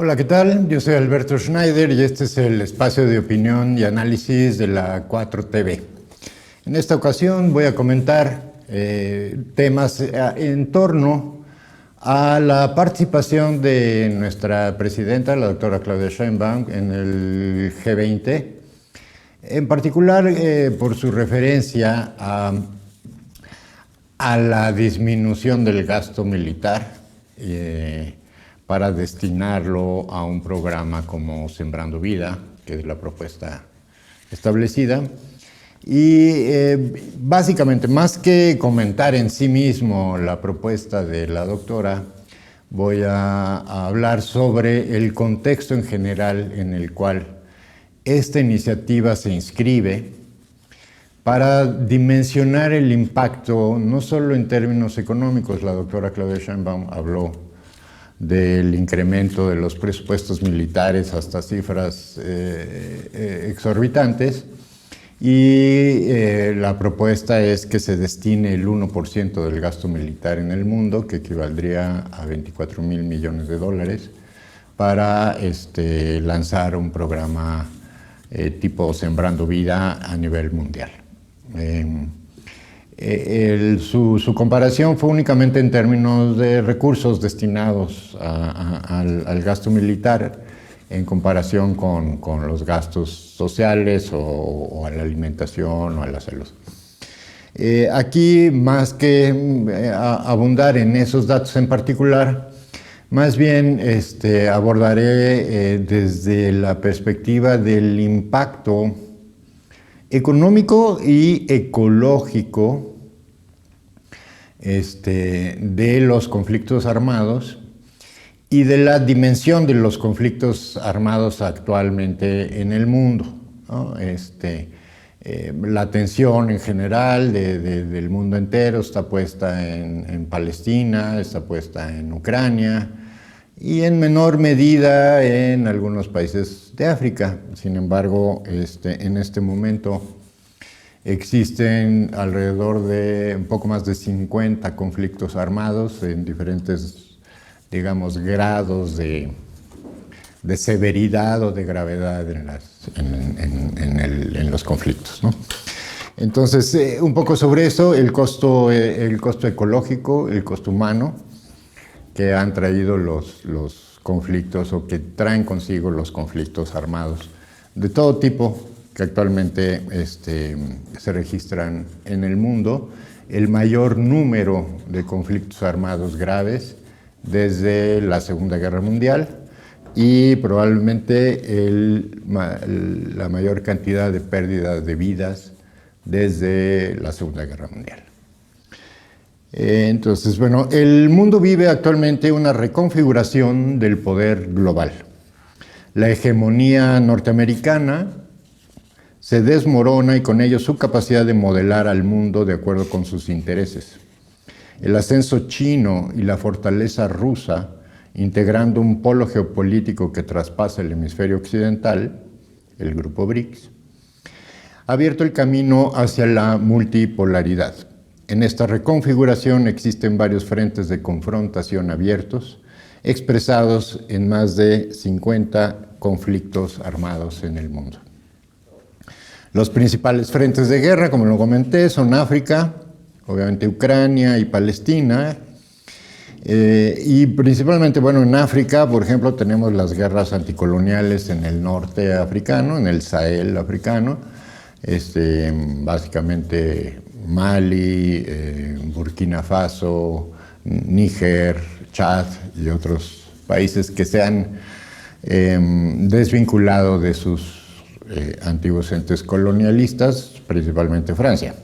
Hola, ¿qué tal? Yo soy Alberto Schneider y este es el espacio de opinión y análisis de la 4TV. En esta ocasión voy a comentar temas en torno a la participación de nuestra presidenta, la doctora Claudia Sheinbaum, en el G20, en particular por su referencia a la disminución del gasto militar para destinarlo a un programa como Sembrando Vida, que es la propuesta establecida. Y básicamente, más que comentar en sí mismo la propuesta de la doctora, voy a hablar sobre el contexto en general en el cual esta iniciativa se inscribe para dimensionar el impacto, no solo en términos económicos. La doctora Claudia Sheinbaum habló del incremento de los presupuestos militares hasta cifras exorbitantes, y la propuesta es que se destine el 1% del gasto militar en el mundo, que equivaldría a 24,000 millones de dólares, para lanzar un programa tipo Sembrando Vida a nivel mundial. Su comparación fue únicamente en términos de recursos destinados al gasto militar en comparación con los gastos sociales o a la alimentación o a la salud. Aquí, más que abundar en esos datos en particular, más bien abordaré desde la perspectiva del impacto económico y ecológico de los conflictos armados y de la dimensión de los conflictos armados actualmente en el mundo, ¿no? La atención en general del mundo entero está puesta en Palestina, está puesta en Ucrania y en menor medida en algunos países de África. Sin embargo, en este momento existen alrededor de un poco más de 50 conflictos armados en diferentes, digamos, grados de severidad o de gravedad en los conflictos, ¿no? Entonces, un poco sobre eso, el costo ecológico, el costo humano que han traído los conflictos o que traen consigo los conflictos armados de todo tipo que actualmente se registran en el mundo. El mayor número de conflictos armados graves desde la Segunda Guerra Mundial y probablemente la mayor cantidad de pérdidas de vidas desde la Segunda Guerra Mundial. Entonces, bueno, el mundo vive actualmente una reconfiguración del poder global. La hegemonía norteamericana se desmorona y con ello su capacidad de modelar al mundo de acuerdo con sus intereses. El ascenso chino y la fortaleza rusa, integrando un polo geopolítico que traspasa el hemisferio occidental, el grupo BRICS, ha abierto el camino hacia la multipolaridad. En esta reconfiguración existen varios frentes de confrontación abiertos, expresados en más de 50 conflictos armados en el mundo. Los principales frentes de guerra, como lo comenté, son África, obviamente Ucrania y Palestina, y principalmente, bueno, en África, por ejemplo, tenemos las guerras anticoloniales en el norte africano, en el Sahel africano, básicamente Mali, Burkina Faso, Níger, Chad y otros países que se han desvinculado de sus antiguos entes colonialistas, principalmente Francia.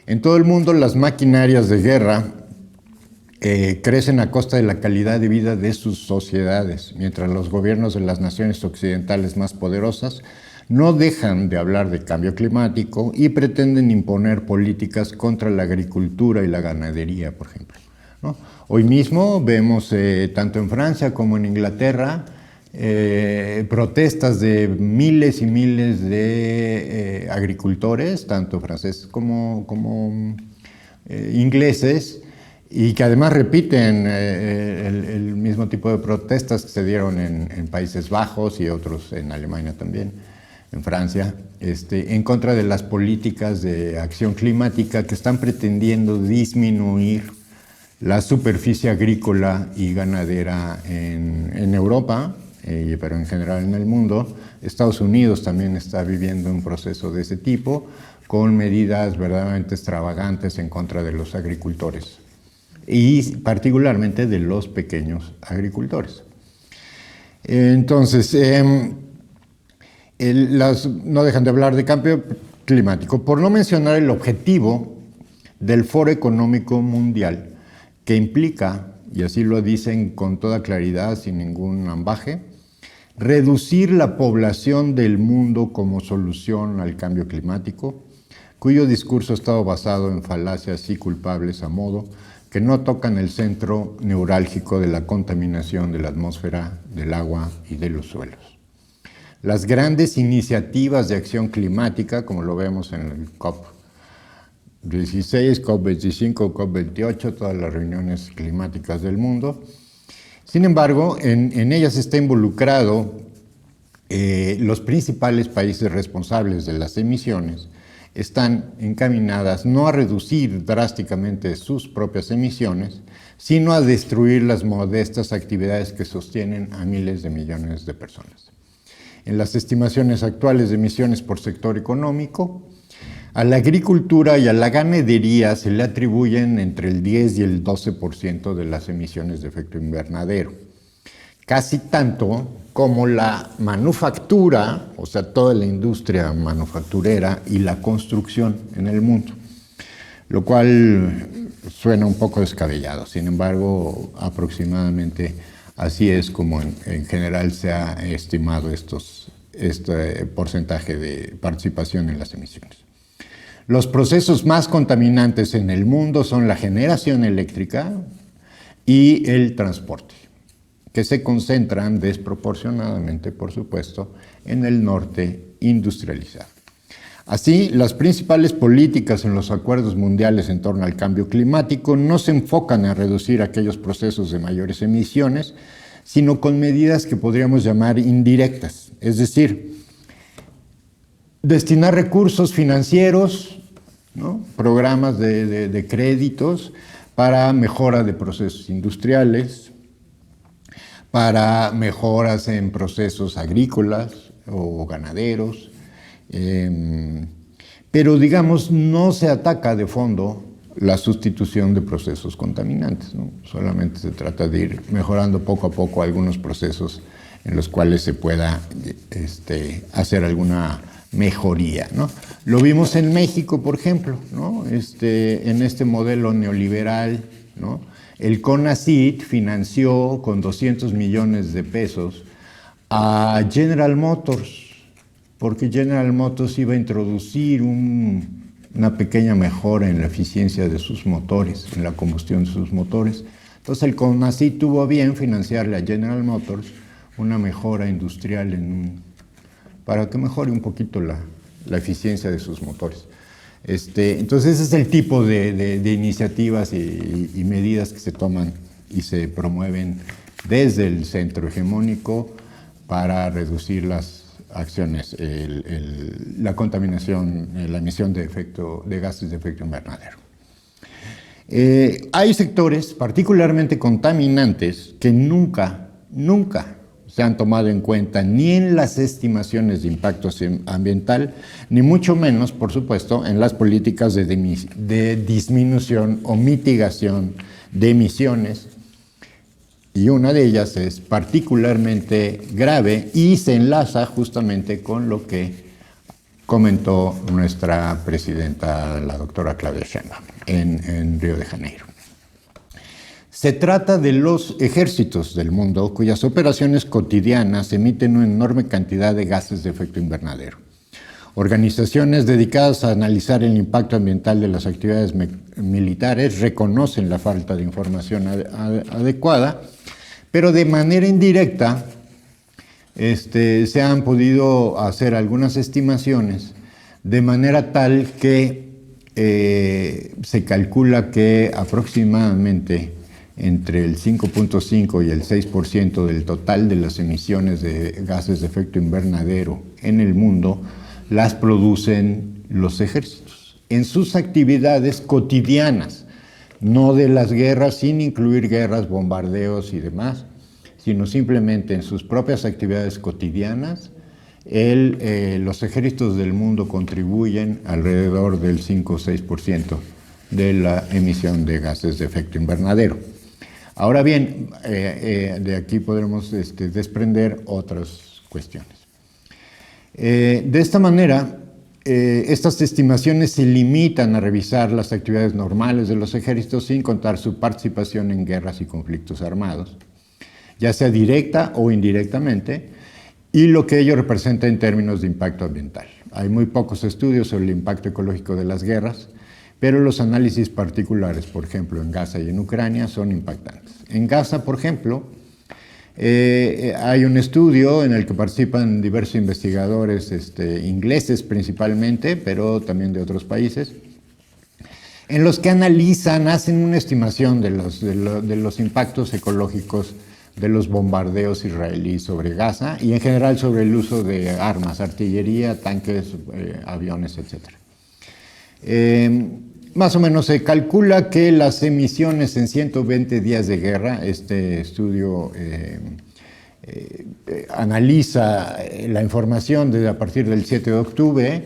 En todo el mundo, las maquinarias de guerra crecen a costa de la calidad de vida de sus sociedades, mientras los gobiernos de las naciones occidentales más poderosas no dejan de hablar de cambio climático y pretenden imponer políticas contra la agricultura y la ganadería, por ejemplo, ¿no? Hoy mismo vemos, tanto en Francia como en Inglaterra, protestas de miles y miles de agricultores, tanto franceses como ingleses, y que además repiten el mismo tipo de protestas que se dieron en Países Bajos y otros en Alemania también, en Francia, en contra de las políticas de acción climática que están pretendiendo disminuir la superficie agrícola y ganadera en Europa, pero en general en el mundo. Estados Unidos también está viviendo un proceso de ese tipo, con medidas verdaderamente extravagantes en contra de los agricultores y particularmente de los pequeños agricultores. Entonces, no dejan de hablar de cambio climático, por no mencionar el objetivo del Foro Económico Mundial, que implica, y así lo dicen con toda claridad, sin ningún ambaje, reducir la población del mundo como solución al cambio climático, cuyo discurso ha estado basado en falacias y culpables a modo que no tocan el centro neurálgico de la contaminación de la atmósfera, del agua y de los suelos. Las grandes iniciativas de acción climática, como lo vemos en el COP16, COP25, COP28, todas las reuniones climáticas del mundo. Sin embargo, en ellas está involucrado los principales países responsables de las emisiones, están encaminadas no a reducir drásticamente sus propias emisiones, sino a destruir las modestas actividades que sostienen a miles de millones de personas. En las estimaciones actuales de emisiones por sector económico, a la agricultura y a la ganadería se le atribuyen entre el 10 y el 12% de las emisiones de efecto invernadero. Casi tanto como la manufactura, o sea, toda la industria manufacturera y la construcción en el mundo, lo cual suena un poco descabellado. Sin embargo, aproximadamente así es como en general se ha estimado este porcentaje de participación en las emisiones. Los procesos más contaminantes en el mundo son la generación eléctrica y el transporte, que se concentran desproporcionadamente, por supuesto, en el norte industrializado. Así, las principales políticas en los acuerdos mundiales en torno al cambio climático no se enfocan a reducir aquellos procesos de mayores emisiones, sino con medidas que podríamos llamar indirectas, es decir, destinar recursos financieros, ¿no? Programas de créditos para mejora de procesos industriales, para mejoras en procesos agrícolas o ganaderos, pero digamos no se ataca de fondo la sustitución de procesos contaminantes, ¿no? Solamente se trata de ir mejorando poco a poco algunos procesos en los cuales se pueda hacer alguna mejoría, ¿no? Lo vimos en México, por ejemplo, ¿no? En este modelo neoliberal, ¿no? El CONACYT financió con 200 millones de pesos a General Motors, porque General Motors iba a introducir una pequeña mejora en la eficiencia de sus motores, en la combustión de sus motores. Entonces el CONACYT tuvo a bien financiarle a General Motors una mejora industrial para que mejore un poquito la eficiencia de sus motores. Entonces ese es el tipo de iniciativas y medidas que se toman y se promueven desde el centro hegemónico para reducir las acciones, la contaminación, la emisión de gases de efecto invernadero. Hay sectores particularmente contaminantes que nunca se han tomado en cuenta ni en las estimaciones de impacto ambiental, ni mucho menos, por supuesto, en las políticas de disminución o mitigación de emisiones. Y una de ellas es particularmente grave y se enlaza justamente con lo que comentó nuestra presidenta, la doctora Claudia Sheinbaum, en Río de Janeiro. Se trata de los ejércitos del mundo cuyas operaciones cotidianas emiten una enorme cantidad de gases de efecto invernadero. Organizaciones dedicadas a analizar el impacto ambiental de las actividades militares reconocen la falta de información adecuada, pero de manera indirecta se han podido hacer algunas estimaciones de manera tal que se calcula que aproximadamente entre el 5.5 y el 6% del total de las emisiones de gases de efecto invernadero en el mundo las producen los ejércitos en sus actividades cotidianas, no de las guerras, sin incluir guerras, bombardeos y demás, sino simplemente en sus propias actividades cotidianas. Los ejércitos del mundo contribuyen alrededor del 5 o 6% de la emisión de gases de efecto invernadero. Ahora bien, de aquí podremos desprender otras cuestiones. De esta manera, estas estimaciones se limitan a revisar las actividades normales de los ejércitos sin contar su participación en guerras y conflictos armados, ya sea directa o indirectamente, y lo que ello representa en términos de impacto ambiental. Hay muy pocos estudios sobre el impacto ecológico de las guerras, pero los análisis particulares, por ejemplo, en Gaza y en Ucrania, son impactantes. En Gaza, por ejemplo, hay un estudio en el que participan diversos investigadores ingleses principalmente, pero también de otros países, en los que analizan, hacen una estimación de los impactos ecológicos de los bombardeos israelíes sobre Gaza y en general sobre el uso de armas, artillería, tanques, aviones, etc. Más o menos se calcula que las emisiones en 120 días de guerra, este estudio analiza la información desde a partir del 7 de octubre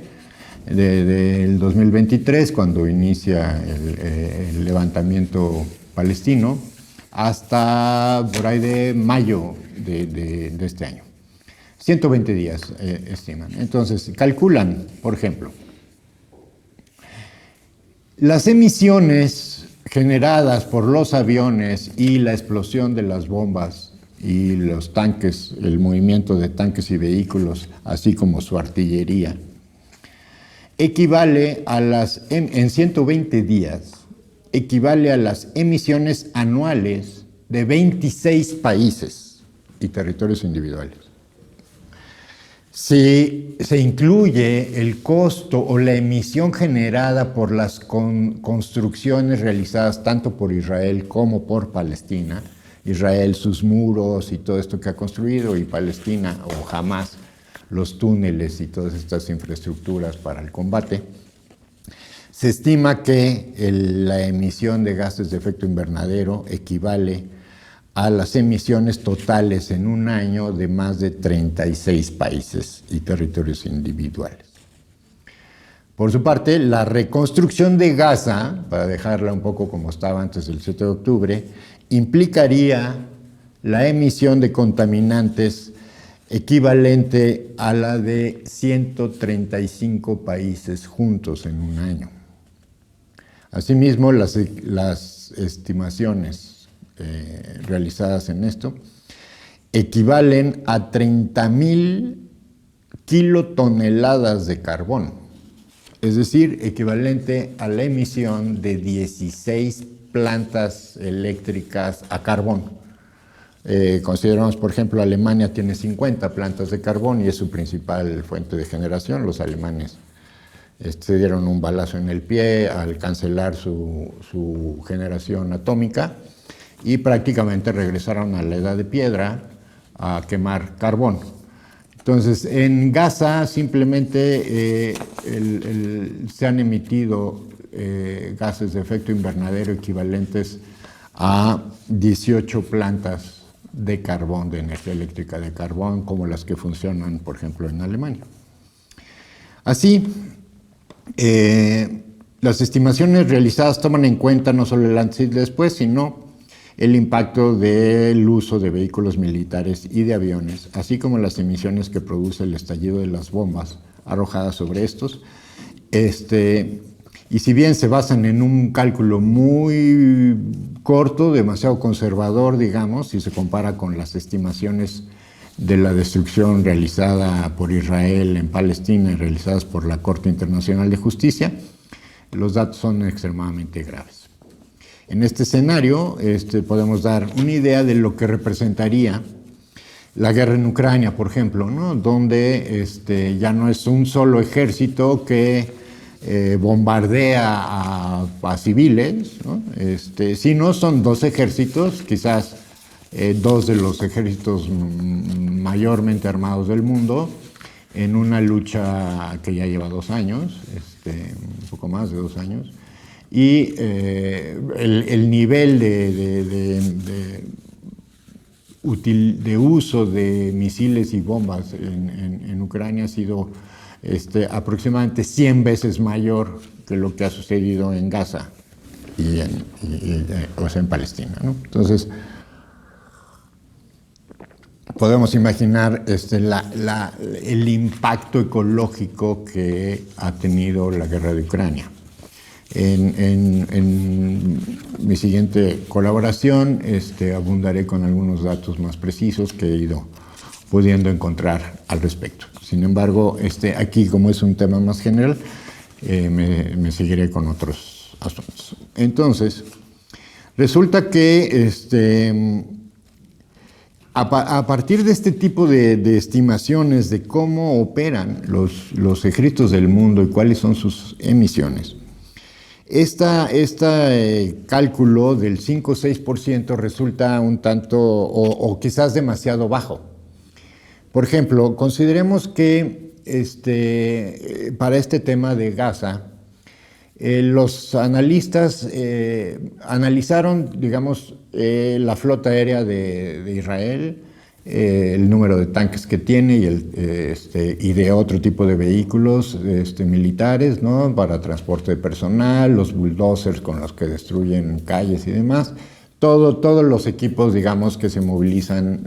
del 2023, cuando inicia el levantamiento palestino, hasta por ahí de mayo de este año. 120 días estiman. Entonces, calculan, por ejemplo, las emisiones generadas por los aviones y la explosión de las bombas y los tanques, el movimiento de tanques y vehículos, así como su artillería, equivale a en 120 días, equivale a las emisiones anuales de 26 países y territorios individuales. Si se incluye el costo o la emisión generada por las construcciones realizadas tanto por Israel como por Palestina, Israel sus muros y todo esto que ha construido, y Palestina o Hamas los túneles y todas estas infraestructuras para el combate, se estima que la emisión de gases de efecto invernadero equivale a las emisiones totales en un año de más de 36 países y territorios individuales. Por su parte, la reconstrucción de Gaza, para dejarla un poco como estaba antes del 7 de octubre, implicaría la emisión de contaminantes equivalente a la de 135 países juntos en un año. Asimismo, las estimaciones realizadas en esto equivalen a 30,000 kilotoneladas de carbón, es decir, equivalente a la emisión de 16 plantas eléctricas a carbón. Consideramos, por ejemplo, Alemania tiene 50 plantas de carbón y es su principal fuente de generación. Los alemanes se dieron un balazo en el pie al cancelar su generación atómica y prácticamente regresaron a la edad de piedra a quemar carbón. Entonces, en Gaza simplemente se han emitido gases de efecto invernadero equivalentes a 18 plantas de carbón, de energía eléctrica de carbón, como las que funcionan, por ejemplo, en Alemania. Así, las estimaciones realizadas toman en cuenta no solo el antes y el después, sino el impacto del uso de vehículos militares y de aviones, así como las emisiones que produce el estallido de las bombas arrojadas sobre estos. Y si bien se basan en un cálculo muy corto, demasiado conservador, digamos, si se compara con las estimaciones de la destrucción realizada por Israel en Palestina y realizadas por la Corte Internacional de Justicia, los datos son extremadamente graves. En este escenario podemos dar una idea de lo que representaría la guerra en Ucrania, por ejemplo, ¿no? Donde ya no es un solo ejército que bombardea a civiles, ¿no? Si no, son dos ejércitos, quizás dos de los ejércitos mayormente armados del mundo, en una lucha que ya lleva 2 años, un poco más de 2 años, y el nivel de uso de misiles y bombas en Ucrania ha sido aproximadamente 100 veces mayor que lo que ha sucedido en Gaza o sea, en Palestina, ¿no? Entonces, podemos imaginar el impacto ecológico que ha tenido la guerra de Ucrania. En mi siguiente colaboración abundaré con algunos datos más precisos que he ido pudiendo encontrar al respecto. Sin embargo, aquí, como es un tema más general, me seguiré con otros asuntos. Entonces, resulta que a partir de este tipo de estimaciones de cómo operan los ejércitos del mundo y cuáles son sus emisiones, este cálculo del 5 o 6% resulta un tanto o quizás demasiado bajo. Por ejemplo, consideremos que para este tema de Gaza, los analistas analizaron, digamos, la flota aérea de Israel, el número de tanques que tiene y de otro tipo de vehículos militares, ¿no? Para transporte de personal, los bulldozers con los que destruyen calles y demás. Todos los equipos, digamos, que se movilizan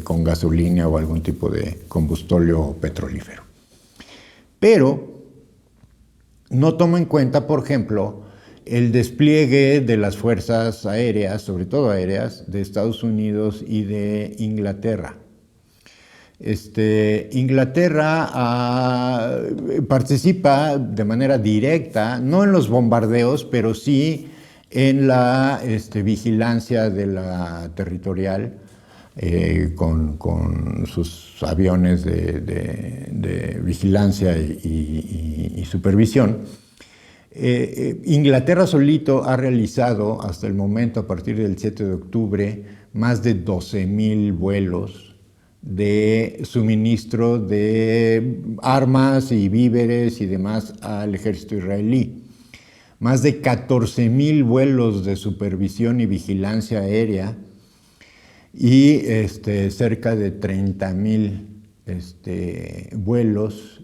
con gasolina o algún tipo de combustóleo petrolífero. Pero no toma en cuenta, por ejemplo, el despliegue de las fuerzas aéreas, sobre todo aéreas, de Estados Unidos y de Inglaterra. Inglaterra participa de manera directa, no en los bombardeos, pero sí en la vigilancia de la territorial con sus aviones de vigilancia y supervisión. Inglaterra solito ha realizado hasta el momento, a partir del 7 de octubre, más de 12,000 vuelos de suministro de armas y víveres y demás al ejército israelí. Más de 14,000 vuelos de supervisión y vigilancia aérea y cerca de 30,000 vuelos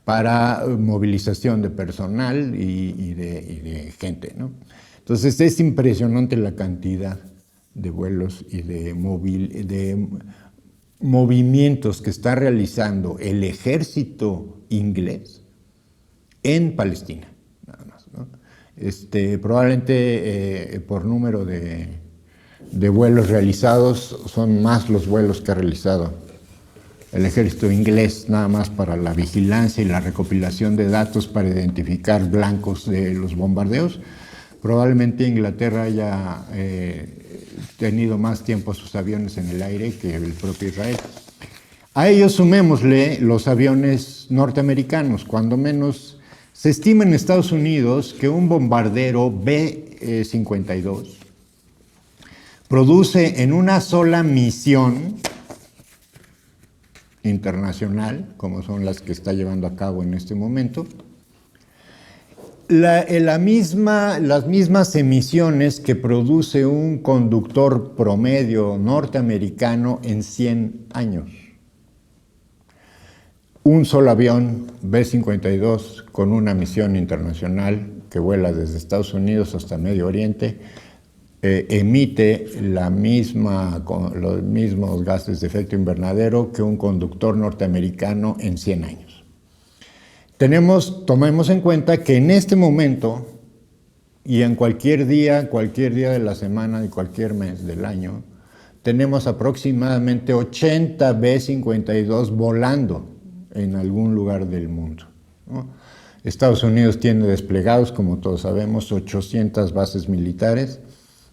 para movilización de personal y de gente, ¿no? Entonces es impresionante la cantidad de vuelos y de movimientos que está realizando el ejército inglés en Palestina, nada más, ¿no? Probablemente por número de vuelos realizados son más los vuelos que ha realizado el ejército inglés, nada más para la vigilancia y la recopilación de datos para identificar blancos de los bombardeos. Probablemente Inglaterra haya tenido más tiempo sus aviones en el aire que el propio Israel. A ellos sumémosle los aviones norteamericanos. Cuando menos se estima en Estados Unidos que un bombardero B-52 produce en una sola misión internacional, como son las que está llevando a cabo en este momento, las mismas emisiones que produce un conductor promedio norteamericano en 100 años. Un solo avión B-52 con una misión internacional que vuela desde Estados Unidos hasta Medio Oriente emite los mismos gases de efecto invernadero que un conductor norteamericano en 100 años. Tomemos en cuenta que en este momento y en cualquier día de la semana y cualquier mes del año, tenemos aproximadamente 80 B-52 volando en algún lugar del mundo, ¿no? Estados Unidos tiene desplegados, como todos sabemos, 800 bases militares,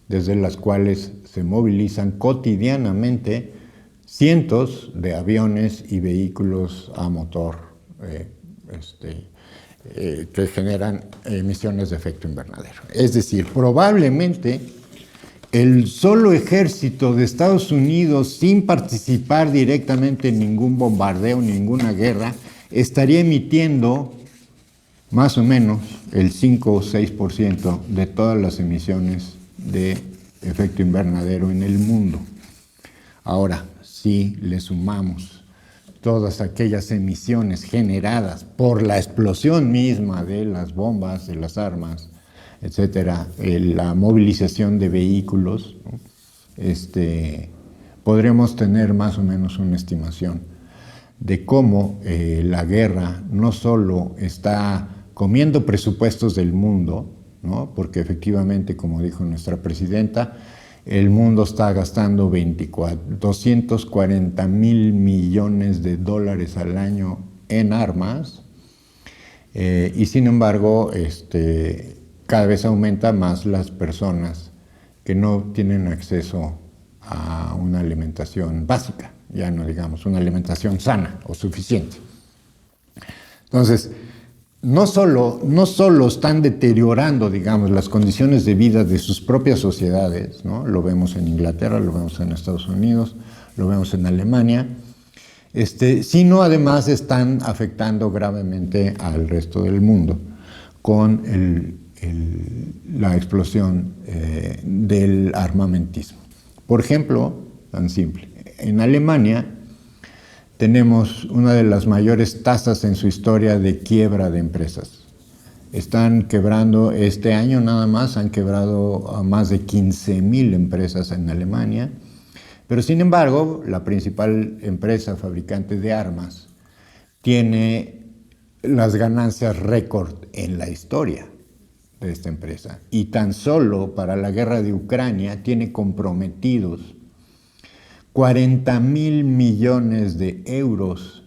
desde las cuales se movilizan cotidianamente cientos de aviones y vehículos a motor que generan emisiones de efecto invernadero. Es decir, probablemente el solo ejército de Estados Unidos, sin participar directamente en ningún bombardeo, ninguna guerra, estaría emitiendo más o menos el 5 o 6% de todas las emisiones de efecto invernadero en el mundo. Ahora, si le sumamos todas aquellas emisiones generadas por la explosión misma de las bombas, de las armas, etcétera, la movilización de vehículos, ¿no? Podremos tener más o menos una estimación de cómo la guerra no solo está comiendo presupuestos del mundo, ¿no? Porque efectivamente, como dijo nuestra presidenta, el mundo está gastando 240,000 millones de dólares al año en armas, y sin embargo, cada vez aumenta más las personas que no tienen acceso a una alimentación básica, ya no digamos una alimentación sana o suficiente. Entonces, no solo están deteriorando, digamos, las condiciones de vida de sus propias sociedades, ¿no? Lo vemos en Inglaterra, lo vemos en Estados Unidos, lo vemos en Alemania, sino además están afectando gravemente al resto del mundo con la explosión del armamentismo. Por ejemplo, tan simple, en Alemania tenemos una de las mayores tasas en su historia de quiebra de empresas. Están quebrando, este año nada más, han quebrado a más de 15,000 empresas en Alemania, pero sin embargo, la principal empresa fabricante de armas tiene las ganancias récord en la historia de esta empresa. Y tan solo para la guerra de Ucrania tiene comprometidos 40,000 millones de euros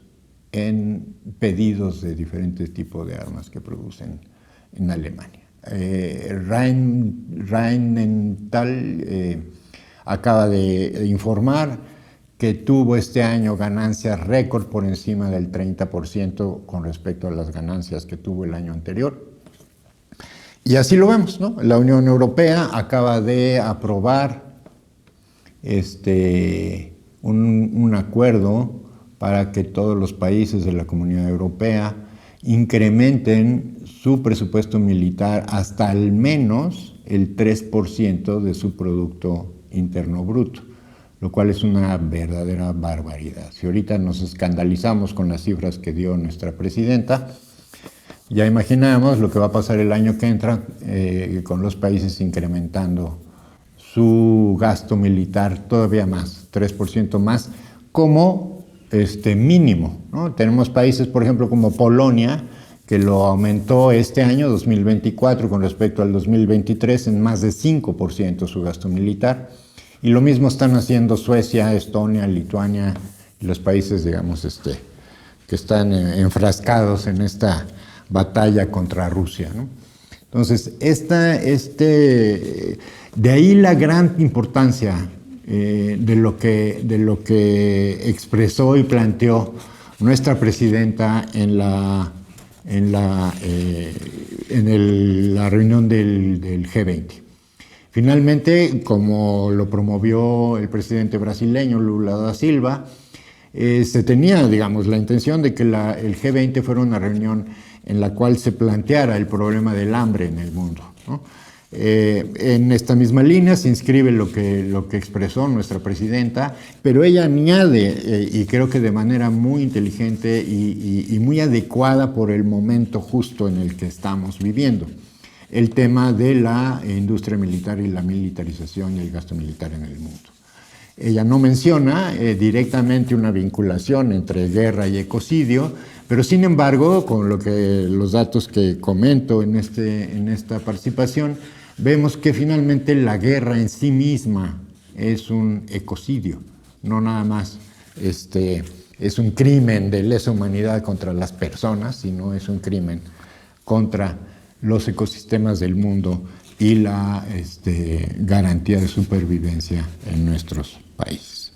en pedidos de diferentes tipos de armas que producen en Alemania. Rheinmetall acaba de informar que tuvo este año ganancias récord por encima del 30% con respecto a las ganancias que tuvo el año anterior. Y así lo vemos, ¿no? La Unión Europea acaba de aprobar un acuerdo para que todos los países de la Comunidad Europea incrementen su presupuesto militar hasta al menos el 3% de su Producto Interno Bruto, lo cual es una verdadera barbaridad. Si ahorita nos escandalizamos con las cifras que dio nuestra presidenta, ya imaginamos lo que va a pasar el año que entra con los países incrementando su gasto militar todavía más, 3% más, como mínimo, ¿no? Tenemos países, por ejemplo, como Polonia, que lo aumentó este año, 2024, con respecto al 2023, en más de 5% su gasto militar. Y lo mismo están haciendo Suecia, Estonia, Lituania, y los países, digamos, que están enfrascados en esta batalla contra Rusia, ¿no? Entonces, de ahí la gran importancia de lo que expresó y planteó nuestra presidenta en la reunión del G20. Finalmente, como lo promovió el presidente brasileño Lula da Silva, se tenía, digamos, la intención de que el G20 fuera una reunión en la cual se planteara el problema del hambre en el mundo, ¿no? En esta misma línea se inscribe lo que expresó nuestra presidenta, pero ella añade, y creo que de manera muy inteligente y muy adecuada por el momento justo en el que estamos viviendo, el tema de la industria militar y la militarización y el gasto militar en el mundo. Ella no menciona directamente una vinculación entre guerra y ecocidio, pero sin embargo, con los datos que comento en esta participación, vemos que finalmente la guerra en sí misma es un ecocidio, no nada más es un crimen de lesa humanidad contra las personas, sino es un crimen contra los ecosistemas del mundo y la garantía de supervivencia en nuestros países.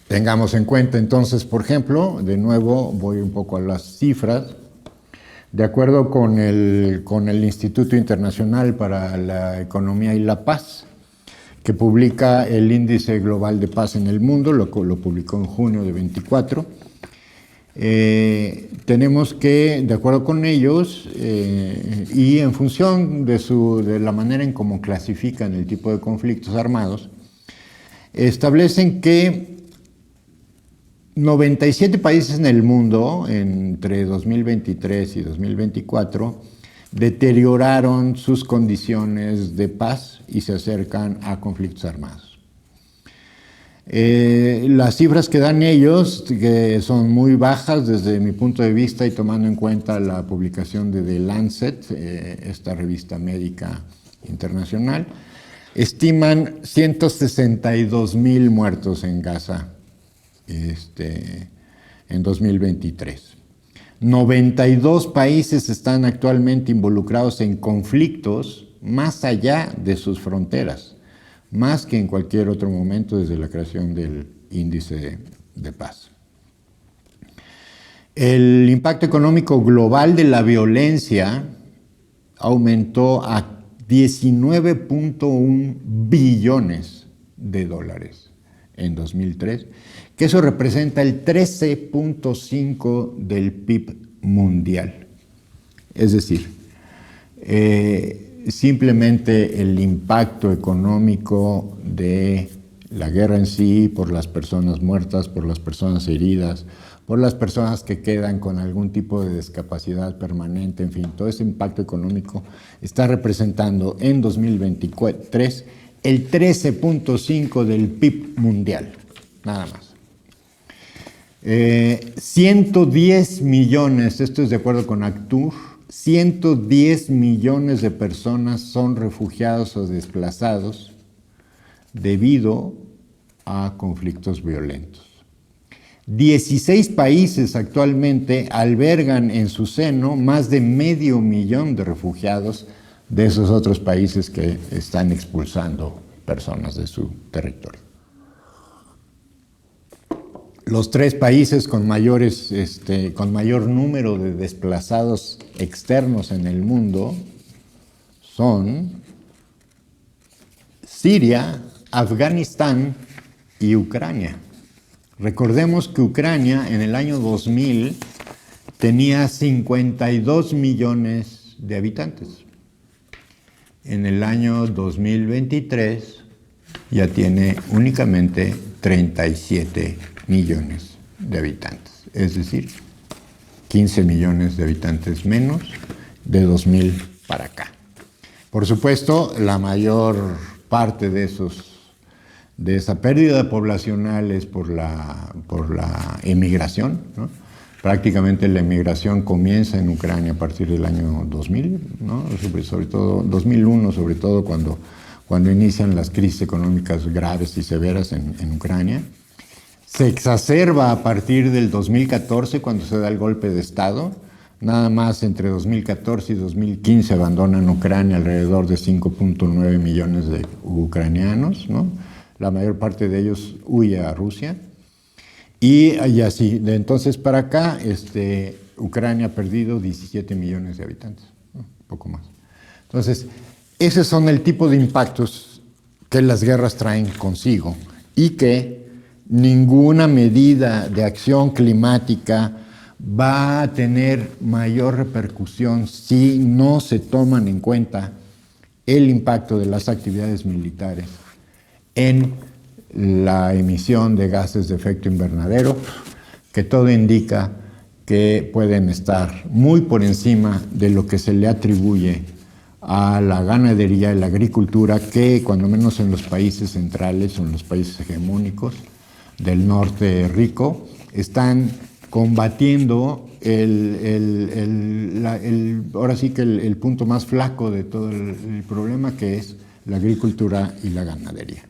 Tengamos en cuenta entonces, por ejemplo, de nuevo voy un poco a las cifras, De acuerdo con el Instituto Internacional para la Economía y la Paz, que publica el Índice Global de Paz en el Mundo, lo publicó en junio de 24, tenemos que, de acuerdo con ellos, y en función de la manera en cómo clasifican el tipo de conflictos armados, establecen que 97 países en el mundo, entre 2023 y 2024, deterioraron sus condiciones de paz y se acercan a conflictos armados. Las cifras que dan ellos, que son muy bajas desde mi punto de vista y tomando en cuenta la publicación de The Lancet, esta revista médica internacional, estiman 162,000 muertos en Gaza en 2023. 92 países están actualmente involucrados en conflictos más allá de sus fronteras, más que en cualquier otro momento desde la creación del índice de paz. El impacto económico global de la violencia aumentó a 19.1 billones de dólares en 2003, que eso representa el 13.5% del PIB mundial. Es decir, simplemente el impacto económico de la guerra en sí, por las personas muertas, por las personas heridas, por las personas que quedan con algún tipo de discapacidad permanente, en fin, todo ese impacto económico está representando en 2023 el 13.5% del PIB mundial, nada más. 110 millones, esto es de acuerdo con Actur, 110 millones de personas son refugiados o desplazados debido a conflictos violentos. 16 países actualmente albergan en su seno más de 500,000 de refugiados de esos otros países que están expulsando personas de su territorio. Los 3 países con mayor número de desplazados externos en el mundo son Siria, Afganistán y Ucrania. Recordemos que Ucrania en el año 2000 tenía 52 millones de habitantes. En el año 2023 ya tiene únicamente 37 millones de habitantes, es decir, 15 millones de habitantes menos de 2000 para acá. Por supuesto, la mayor parte de esa pérdida poblacional es por la emigración, ¿no? Prácticamente la emigración comienza en Ucrania a partir del año 2000, ¿no? sobre todo 2001, sobre todo cuando inician las crisis económicas graves y severas en Ucrania. Se exacerba a partir del 2014, cuando se da el golpe de Estado. Nada más entre 2014 y 2015 abandonan Ucrania alrededor de 5.9 millones de ucranianos, ¿no? La mayor parte de ellos huye a Rusia. Y así, de entonces para acá, Ucrania ha perdido 17 millones de habitantes, ¿no? Un poco más. Entonces, esos son el tipo de impactos que las guerras traen consigo y que ninguna medida de acción climática va a tener mayor repercusión si no se toman en cuenta el impacto de las actividades militares en la emisión de gases de efecto invernadero, que todo indica que pueden estar muy por encima de lo que se le atribuye a la ganadería y la agricultura, que cuando menos en los países centrales o en los países hegemónicos del norte rico, están combatiendo ahora sí que el punto más flaco de todo el problema, que es la agricultura y la ganadería.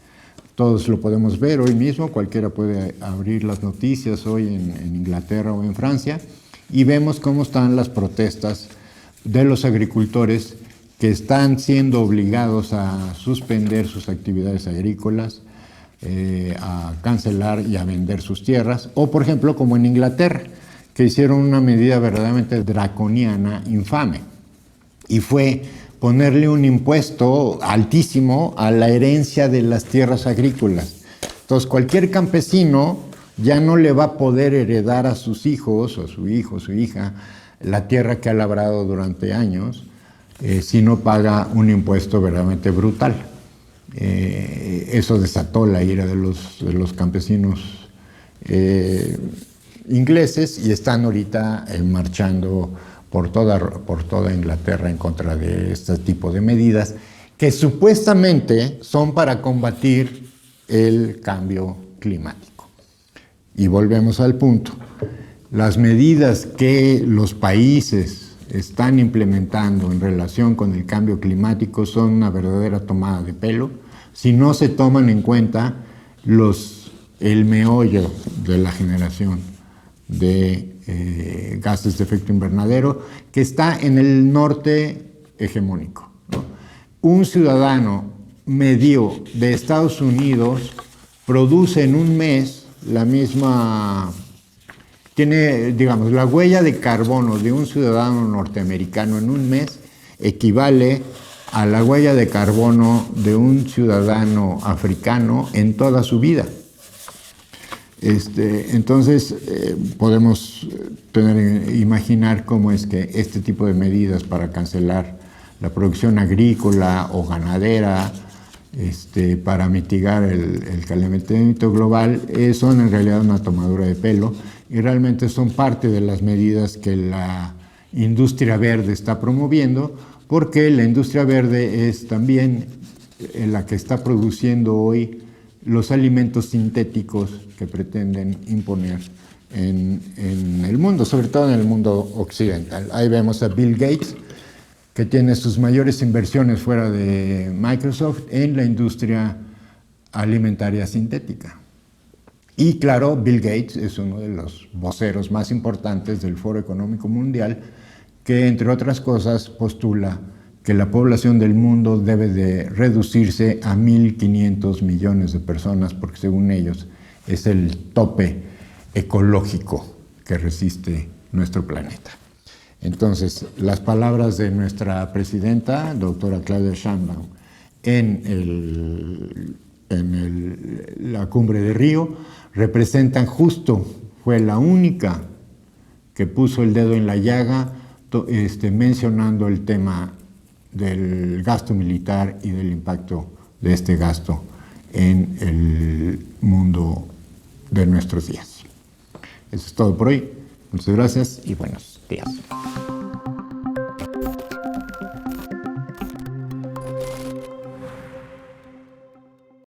Todos lo podemos ver hoy mismo, cualquiera puede abrir las noticias hoy en Inglaterra o en Francia y vemos cómo están las protestas de los agricultores que están siendo obligados a suspender sus actividades agrícolas, a cancelar y a vender sus tierras, o por ejemplo como en Inglaterra, que hicieron una medida verdaderamente draconiana, infame, y fue ponerle un impuesto altísimo a la herencia de las tierras agrícolas. Entonces, cualquier campesino ya no le va a poder heredar a sus hijos, o su hijo, su hija, la tierra que ha labrado durante años, si no paga un impuesto verdaderamente brutal. Eso desató la ira de los campesinos ingleses y están ahorita marchando por toda Inglaterra en contra de este tipo de medidas que supuestamente son para combatir el cambio climático. Y volvemos al punto. Las medidas que los países están implementando en relación con el cambio climático son una verdadera tomada de pelo si no se toman en cuenta el meollo de la generación de gases de efecto invernadero que está en el norte hegemónico, ¿no? Un ciudadano medio de Estados Unidos produce en un mes la misma, tiene, digamos, la huella de carbono de un ciudadano norteamericano en un mes equivale a la huella de carbono de un ciudadano africano en toda su vida. Entonces, podemos imaginar cómo es que este tipo de medidas para cancelar la producción agrícola o ganadera, para mitigar el calentamiento global, son en realidad una tomadura de pelo y realmente son parte de las medidas que la industria verde está promoviendo, porque la industria verde es también la que está produciendo hoy los alimentos sintéticos que pretenden imponer en el mundo, sobre todo en el mundo occidental. Ahí vemos a Bill Gates, que tiene sus mayores inversiones fuera de Microsoft en la industria alimentaria sintética. Y claro, Bill Gates es uno de los voceros más importantes del Foro Económico Mundial, que entre otras cosas postula que la población del mundo debe de reducirse a 1.500 millones de personas, porque según ellos es el tope ecológico que resiste nuestro planeta. Entonces, las palabras de nuestra presidenta, doctora Claudia Sheinbaum, en la cumbre de Río, representan justo, fue la única que puso el dedo en la llaga, mencionando el tema del gasto militar y del impacto de este gasto en el mundo de nuestros días. Eso es todo por hoy. Muchas gracias y buenos días.